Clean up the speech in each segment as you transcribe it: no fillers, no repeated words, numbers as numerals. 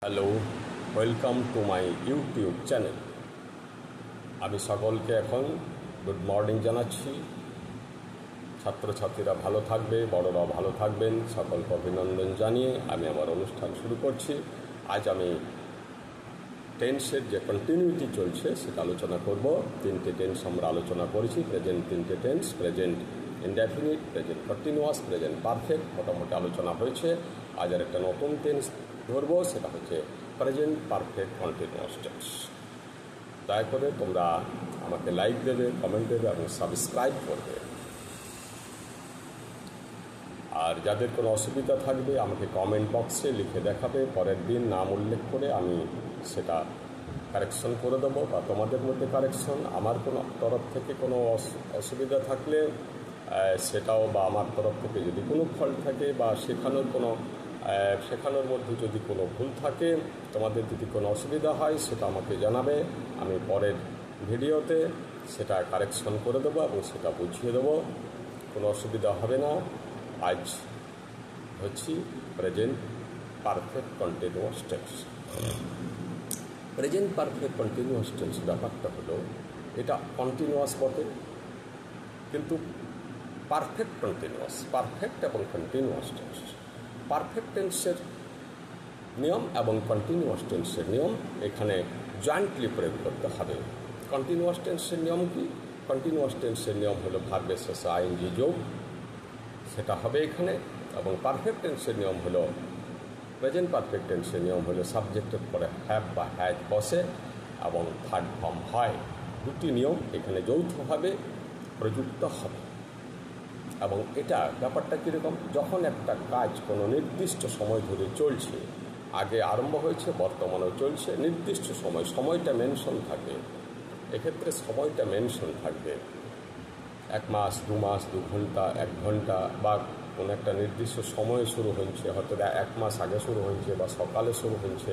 Hello, welcome to my YouTube channel. আমি সকলকে এখন গুড মর্নিং জানাচ্ছি। ছাত্রছাত্রীরা ভালো থাকবে, বড়রাও ভালো থাকবেন, সকলকে অভিনন্দন জানিয়ে আমি আমার অনুষ্ঠান শুরু করছি। আজ আমি টেন্সের যে কন্টিনিউটি চলছে সেটা আলোচনা করব। তিনটে টেন্স আমরা আলোচনা করেছি, প্রেজেন্ট তিনটে tense, present indefinite, present continuous, present perfect মোটামুটি আলোচনা হয়েছে। আজ আর একটা নতুন টেন্স ধরবো, সেটা হচ্ছে প্রেজেন্ট পারফেক্ট কন্টিনিউয়াস টেন্স। দয়া করে তোমরা আমাকে লাইক দেবে, কমেন্ট দেবে এবং সাবস্ক্রাইব করবে। আর যাদের কোনো অসুবিধা থাকবে আমাকে কমেন্ট বক্সে লিখে দেখাবে, পরের দিন নাম উল্লেখ করে আমি সেটা কারেকশন করে দেবো, বা তোমাদের মধ্যে কারেকশন। আমার কোনো তরফ থেকে কোনো অসুবিধা থাকলে সেটাও, বা আমার তরফ থেকে যদি কোনো ফল্ট থাকে বা শেখানোর মধ্যে যদি কোনো ভুল থাকে, তোমাদের যদি কোনো অসুবিধা হয় সেটা আমাকে জানাবে। আমি পরের ভিডিওতে সেটা কারেকশন করে দেবো এবং সেটা বুঝিয়ে দেবো, কোনো অসুবিধা হবে না। আজ হচ্ছে present perfect continuous tense. Present perfect continuous tense ব্যাপারটা হলো, এটা কন্টিনিউয়াস বটে, কিন্তু পারফেক্ট কন্টিনিউয়াস, পারফেক্ট এবং কন্টিনিউয়াস টেন্স। পারফেক্ট টেন্সের নিয়ম এবং কন্টিনিউয়াস টেন্সের নিয়ম এখানে জয়েন্টলি প্রয়োগ করতে হবে। কন্টিনিউয়াস টেন্সের নিয়ম কি? কন্টিনিউয়াস টেন্সের নিয়ম হলো ভার্বের শেষে আইএনজি যোগ, সেটা হবে এখানে। এবং পারফেক্ট টেন্সের নিয়ম হলো, প্রেজেন্ট পারফেক্ট টেন্সের নিয়ম হলো সাবজেক্টের পরে হ্যাভ বা হ্যাজ বসে এবং থার্ড ফর্ম হয়। দুটি নিয়ম এখানে যৌথভাবে প্রযুক্ত হবে। এবং এটা ব্যাপারটা কীরকম, যখন একটা কাজ কোনো নির্দিষ্ট সময় ধরে চলছে, আগে আরম্ভ হয়েছে, বর্তমানেও চলছে, নির্দিষ্ট সময়টা মেনশন থাকে। এক্ষেত্রে সময়টা মেনশন থাকবে, 1 মাস, 2 মাস, 2 ঘন্টা, 1 ঘন্টা, বা কোনো একটা নির্দিষ্ট সময়ে শুরু হয়েছে, হয়তো 1 মাস আগে শুরু হয়েছে বা সকালে শুরু হয়েছে,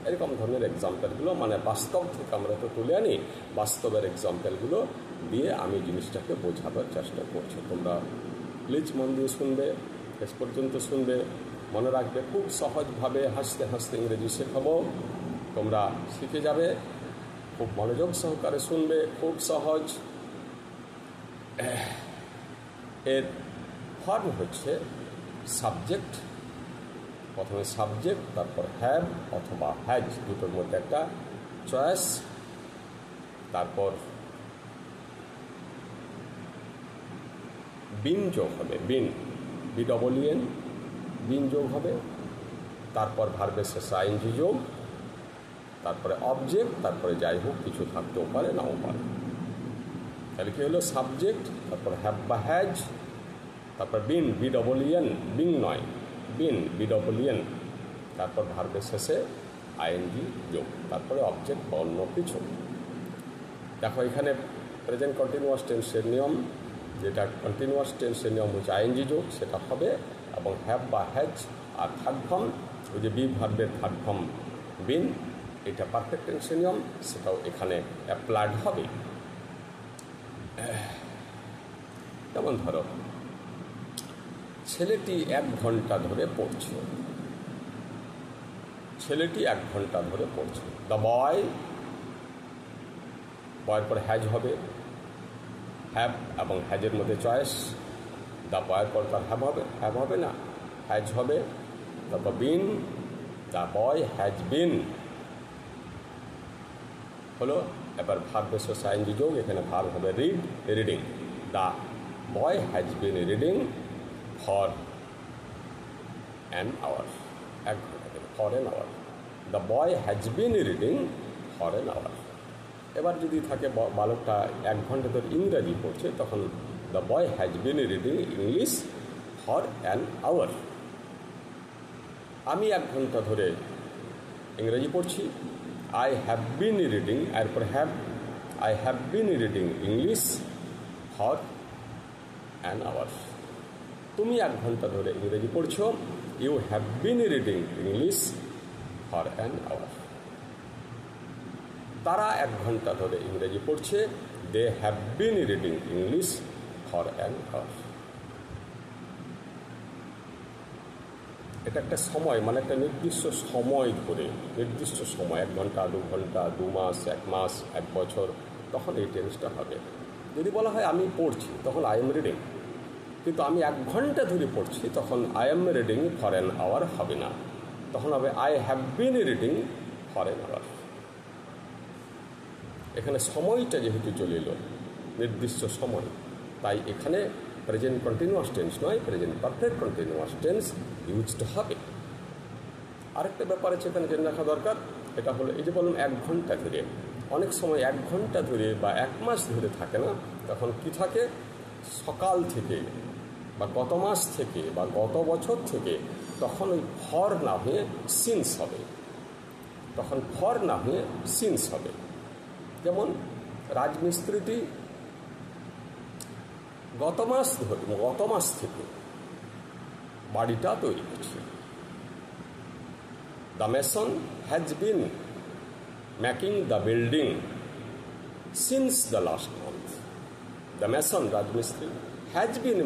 এরকম ধরনের এক্সাম্পলগুলো, মানে বাস্তব থেকে আমরা তো তুলে আনি, বাস্তবের এক্সাম্পলগুলো দিয়ে আমি জিনিসটাকে বোঝাবার চেষ্টা করছি। তোমরা প্লিজ মন দিয়ে শুনবে, শেষ পর্যন্ত শুনবে, মনে রাখবে। খুব সহজভাবে হাসতে হাসতে ইংরেজি শেখাবো, তোমরা শিখে যাবে। খুব মনোযোগ সহকারে শুনবে, খুব সহজ। এর ফর্ম হচ্ছে সাবজেক্ট, প্রথমে সাবজেক্ট, তারপর হ্যাভ অথবা হ্যাজ, দুটোর মধ্যে একটা চয়েস, তারপর বিন যোগ হবে, বিডবলইএন, বিন যোগ হবে, তারপর ভার্বের শেষে আইএনজি যোগ, তারপরে অবজেক্ট, তারপরে যাই হোক কিছু থাকতেও পারে, নাও পারে। তাহলে কি হলো, সাবজেক্ট, তারপর হ্যাভ বা হ্যাজ, তারপর বিডবলইএন, বিং নয়, বিডবলইএন, তারপর ভার্বের শেষে আইএনজি যোগ, তারপরে অবজেক্ট বা অন্য কিছু। দেখো এখানে প্রেজেন্ট কন্টিনিউয়াস টেন্সের নিয়ম, যেটা কন্টিনিউয়াস টেন্সের নিয়ম হচ্ছে আইএনজি যোগ, সেটা হবে, এবং হ্যাভ বা হ্যাজ, আর থার্ড ফর্ম, ওই যে বি ভার্বের থার্ড ফর্ম বিন, এটা পারফেক্ট টেন্সের নিয়ম, সেটাও এখানে অ্যাপ্লাইড হবে। যেমন ধরো, ছেলেটি 1 ঘন্টা ধরে পড়ছে, ছেলেটি 1 ঘন্টা ধরে পড়ছে। দ্য বয়, বয়ের পর হ্যাজ হবে, হ্যাভ এবং হ্যাজের মধ্যে চয়েস, দ্য বয়ের পর তার হ্যাভ হবে না, হ্যাজ হবে। তারপর বিন, দ্য বয় হ্যাজ বিন হলো। এবার ভার্বের শেষে আইএনজি যোগ, এখানে ভার্ব হবে reading. The boy has been reading for an hour, 1 ঘন্টা, for an hour. The boy has been reading for an hour. এবার যদি থাকে বালকটা 1 ঘন্টা ধরে ইংরাজি পড়ছে, তখন the boy has been reading English for an hour. আমি 1 ঘন্টা ধরে ইংরেজি পড়ছি, আই হ্যাভ বিন রিডিং, এরপর have, I have been reading English for an hour. তুমি 1 ঘন্টা ধরে ইংরেজি পড়ছো, you have been reading English for an hour. তারা 1 ঘন্টা ধরে ইংরেজি পড়ছে, they have been reading English for an hour. এটা একটা সময়, মানে একটা নির্দিষ্ট সময় ধরে, নির্দিষ্ট সময় 1 ঘন্টা 2 ঘন্টা 2 মাস 1 মাস 1 বছর, তখন এই টেন্সটা হবে। যদি বলা হয় আমি পড়ছি, তখন আই এম রিডিং। কিন্তু আমি 1 ঘন্টা ধরে পড়ছি, তখন I am reading for an hour হবে না, তখন হবে I have been reading for an hour. এখানে সময়টা যেহেতু চলে এলো, নির্দিষ্ট সময়, তাই এখানে প্রেজেন্ট কন্টিনিউয়াস টেন্স নয়, present perfect continuous tense used হবে। আরেকটা ব্যাপার আছে এখানে জেনে রাখা দরকার, এটা হলো এই যে বলুন 1 ঘন্টা ধরে, অনেক সময় 1 ঘন্টা ধরে বা 1 মাস ধরে থাকে না, তখন কি থাকে, সকাল থেকে বা গত মাস থেকে বা গত বছর থেকে, তখন ওই ফর না হয়ে সিন্স হবে, তখন ফর না হয়ে সিন্স হবে। যেমন রাজমিস্ত্রিটি গত মাস থেকে বাড়িটা তৈরি করছে। The Mason has been making the building since the last month. The Mason, রাজমিস্ত্রি, হ্যাজ বিন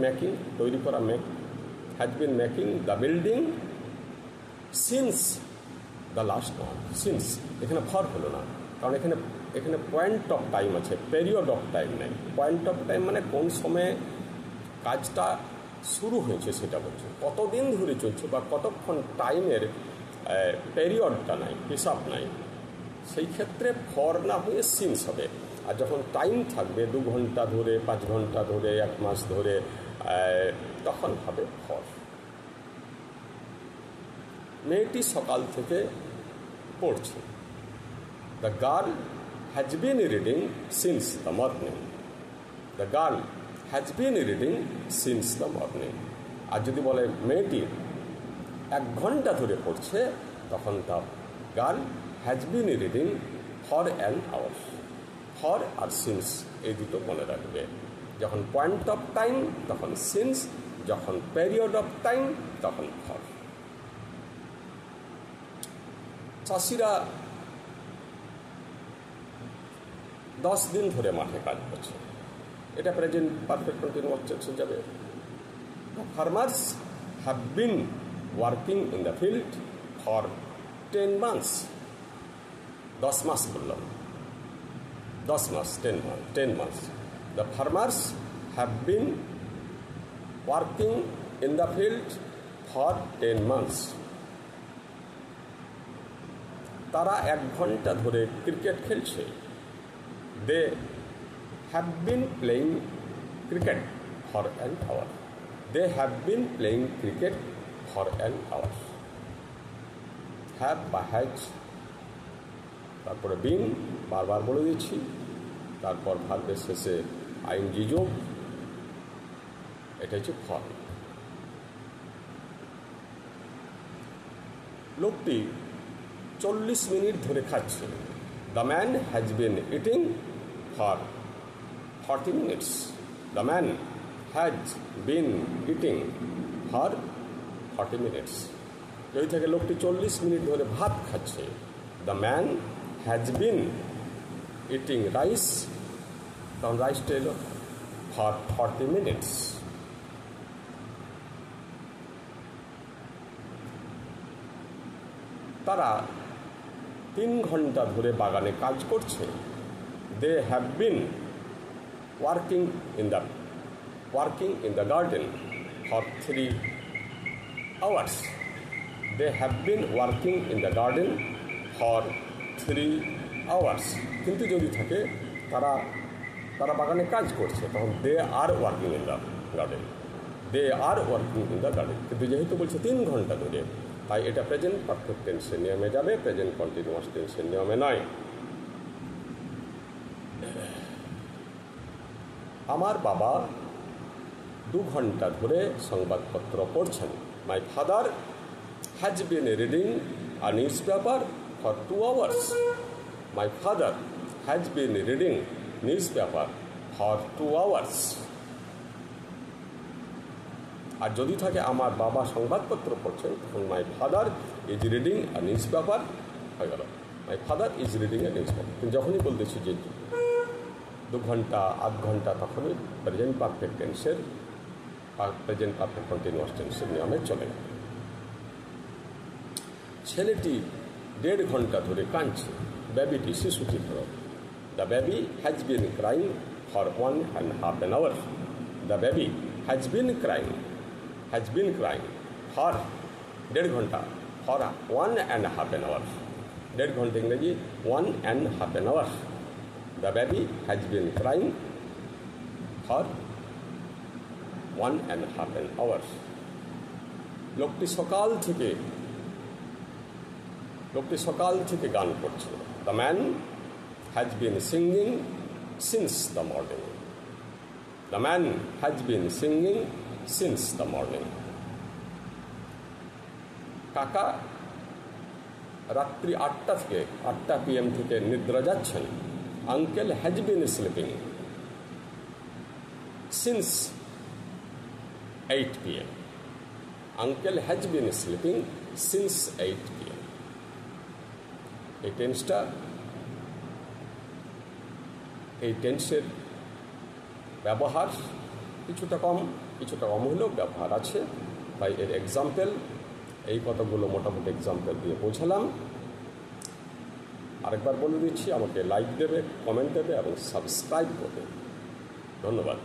মেকিং তৈরি করা, has been making the building since the last month. Since এখানে ফর হলো না, কারণ এখানে পয়েন্ট অফ টাইম আছে, পেরিয়ড অফ টাইম নেই। পয়েন্ট অফ টাইম মানে কোন সময়ে কাজটা শুরু হয়েছে সেটা বলছে, কতদিন ধরে চলছে বা কতক্ষণ টাইমের পেরিয়ডটা নাই, হিসাব নাই। সেই ক্ষেত্রে ফর না হয়ে সিন্স হবে। আর যখন টাইম থাকবে 2 ঘন্টা ধরে, 5 ঘন্টা ধরে, 1 মাস ধরে, তখন হবে ফর। মেয়েটি সকাল থেকে পড়ছে। The girl has been reading since the morning. The girl has been reading since the morning. আর যদি বলে মেয়েটি 1 ঘন্টা ধরে পড়ছে, তখন the girl has been reading for an hour. For আর সিন্স এই দুটো মনে রাখবে। যখন পয়েন্ট অফ টাইম তখন সিন্স, যখন পেরিয়ড অফ টাইম তখন ফর। চাষিরা 10 দিন ধরে মাঠে কাজ করছে, এটা প্রেজেন্ট পারফেক্ট কন্টিনিউয়াস টেন্সে যাবে। The farmers have been working in the field for 10 months. 10 মাস বললাম, 10 মাস, 10 months. The farmers have been working in the field for 10 months. তারা 1 ঘন্টা ধরে ক্রিকেট খেলছে। They have been playing cricket for an hour. They have been playing cricket for an hour. Have বা has, তারপরে been বারবার বলে দিচ্ছি, তারপর ভার্বের শেষে আইএনজি যোগ, এটা হচ্ছে ফর। লোকটি 40 মিনিট ধরে খাচ্ছে। The man has been eating for 40 minutes. The man has been eating for 40 minutes. যদি থাকে লোকটি 40 মিনিট ধরে ভাত খাচ্ছে। The man has been eating rice, তখন রাইসটা এলো ফর 40 মিনিটস। তারা 3 ঘন্টা ধরে বাগানে কাজ করছে। They have been working in the garden for 3 hours. They have been working in the garden for 3 hours. কিন্তু যদি থাকে তারা বাগানে কাজ করছে, তখন they are working in the garden. They are working in the garden. কিন্তু যেহেতু বলছে 3 ঘন্টা ধরে, তাই এটা প্রেজেন্ট পারফেক্ট টেন্সের নিয়মে যাবে, প্রেজেন্ট কন্টিনিউয়াস টেন্সের নিয়মে নয়। আমার বাবা 2 ঘন্টা ধরে সংবাদপত্র পড়ছেন। My father has been reading a newspaper for 2 hours. My father has been reading newspaper for 2 hours. আর যদি থাকে আমার বাবা সংবাদপত্র পড়ছেন, তখন my father is reading a newspaper হয়ে গেল। My father is reading a newspaper. কিন্তু যখনই বলতেছি যে 2 ঘন্টা 8 ঘন্টা, তখনই প্রেজেন্ট পারফেক্ট টেন্সের প্রেজেন্ট পারফেক্ট কন্টিনিউয়াস টেন্সের নিয়মে চলে গেল। ছেলেটি 1.5 ঘন্টা ধরে কাঁদছে। বেবিটি শিশুটি হল। The baby has been crying for 1.5 hour। The baby has been crying for 1.5 ঘন্টা, ফর 1.5 hour। 1.5 ঘন্টা ইংরেজি 1.5 hour। The baby has been crying for 1.5 hour। লোকটি সকাল থেকে গান করছিল। The man has been singing since the morning. The man has been singing since the morning. কাকা রাত্রি 8টা PM থেকে নিদ্রা যাচ্ছেন। Uncle has been sleeping since 8 PM। Uncle has been sleeping since 8 PM। এই টেন্সের ব্যবহার কিছুটা কম হলেও ব্যবহার আছে। তাই এর এক্সাম্পল, এই কথাগুলো মোটামুটি এক্সাম্পল দিয়ে বোঝালাম। আরেকবার বলে দিচ্ছি, আমাকে লাইক দেবে, কমেন্ট দেবে এবং সাবস্ক্রাইব করবে। ধন্যবাদ।